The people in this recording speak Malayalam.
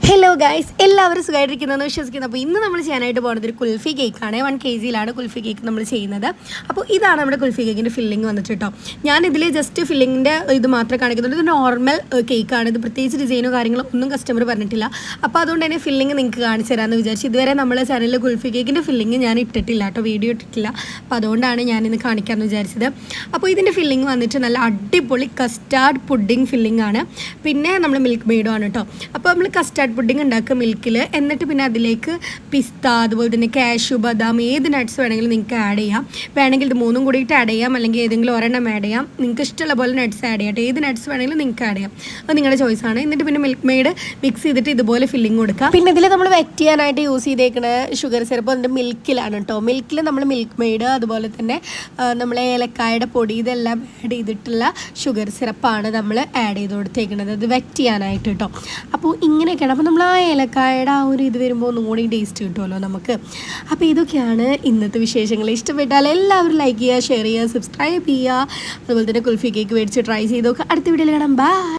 ഹലോ ഗൈസ്, എല്ലാവരും സുഖമായിട്ടിരിക്കുന്നതെന്ന് വിശ്വസിക്കുന്നു. അപ്പോൾ ഇന്ന് നമ്മൾ ചെയ്യാനായിട്ട് പോകുന്നത് ഒരു കുൽഫി കേക്കാണ്. 1 kg കുൽഫി കേക്ക് നമ്മൾ ചെയ്യുന്നത്. അപ്പോൾ ഇതാണ് നമ്മുടെ കുൽഫി കേക്കിൻ്റെ ഫില്ലിങ് വന്നിട്ട് കേട്ടോ. ഞാനിതിൽ ജസ്റ്റ് ഫില്ലിങ്ങിൻ്റെ ഇത് മാത്രമേ കാണിക്കുന്നുള്ളൂ. ഇത് നോർമൽ കേക്കാണ്. ഇത് പ്രത്യേകിച്ച് ഡിസൈനോ കാര്യങ്ങളോ ഒന്നും കസ്റ്റമർ പറഞ്ഞിട്ടില്ല. അപ്പോൾ അതുകൊണ്ട് തന്നെ ഫില്ലിങ് നിങ്ങൾക്ക് കാണിച്ചു തരാമെന്ന് വിചാരിച്ചു. ഇതുവരെ നമ്മളെ ചാനലിൽ കുൽഫി കേക്കിൻ്റെ ഫില്ലിങ് ഞാൻ ഇട്ടിട്ടില്ല കേട്ടോ, വീഡിയോ ഇട്ടിട്ടില്ല. അപ്പോൾ അതുകൊണ്ടാണ് ഞാനിന്ന് കാണിക്കാമെന്ന് വിചാരിച്ചത്. അപ്പോൾ ഇതിൻ്റെ ഫില്ലിങ് വന്നിട്ട് നല്ല അടിപൊളി കസ്റ്റാർഡ് പുഡിങ് ഫില്ലിംഗ് ആണ്. പിന്നെ നമ്മൾ മിൽക്ക് മെയ്ഡും ആണ് കേട്ടോ. അപ്പോൾ നമ്മൾ കസ്റ്റാർഡ് പുഡിംഗ് ഉണ്ടാക്കുക മിൽക്കിൽ, എന്നിട്ട് പിന്നെ അതിലേക്ക് പിസ്ത, അതുപോലെ തന്നെ കാഷ്യൂ, ബദാം, ഏത് നട്ട്സ് വേണമെങ്കിലും നിങ്ങൾക്ക് ആഡ് ചെയ്യാം. വേണമെങ്കിൽ ഇത് മൂന്നും കൂടിയിട്ട് ആഡ് ചെയ്യാം, അല്ലെങ്കിൽ ഏതെങ്കിലും ഒരെണ്ണം ആഡ് ചെയ്യാം. നിങ്ങൾക്ക് ഇഷ്ടമുള്ള പോലെ നട്ട്സ് ആഡ് ചെയ്യാം. ഏത് നട്ട്സ് വേണമെങ്കിലും നിങ്ങൾക്ക് ആഡ് ചെയ്യാം. അത് നിങ്ങളുടെ ചോയ്സാണ്. എന്നിട്ട് പിന്നെ മിൽക്ക് മെയ്ഡ് മിക്സ് ചെയ്തിട്ട് ഇതുപോലെ ഫില്ലിംഗ് കൊടുക്കുക. പിന്നെ ഇതിൽ നമ്മൾ വെറ്റ് ചെയ്യാനായിട്ട് യൂസ് ചെയ്തേക്കുന്ന ഷുഗർ സിറപ്പ് അതിൻ്റെ മിൽക്കിലാണ് കേട്ടോ. മിൽക്കിൽ നമ്മൾ മിൽക്ക് മെയ്ഡ്, അതുപോലെ തന്നെ നമ്മൾ ഏലക്കായുടെ പൊടി, ഇതെല്ലാം ആഡ് ചെയ്തിട്ടുള്ള ഷുഗർ സിറപ്പാണ് നമ്മൾ ആഡ് ചെയ്ത് കൊടുത്തേക്കുന്നത്. അത് വെറ്റ് ചെയ്യാനായിട്ട് കേട്ടോ. അപ്പോൾ ഇങ്ങനെയൊക്കെയാണ്. അപ്പോൾ നമ്മൾ ആ ഏലക്കായുടെ ആ ഒരു ഇത് വരുമ്പോൾ ഒന്നും കൂടി ടേസ്റ്റ് കിട്ടുമല്ലോ നമുക്ക്. അപ്പോൾ ഇതൊക്കെയാണ് ഇന്നത്തെ വിശേഷങ്ങൾ. ഇഷ്ടപ്പെട്ടാൽ എല്ലാവരും ലൈക്ക് ചെയ്യുക, ഷെയർ ചെയ്യുക, സബ്സ്ക്രൈബ് ചെയ്യുക. അതുപോലെ തന്നെ കുൽഫി കേക്ക് മേടിച്ച് ട്രൈ ചെയ്ത് നോക്കുക. അടുത്ത വീഡിയോയിൽ കാണാം. ബൈ.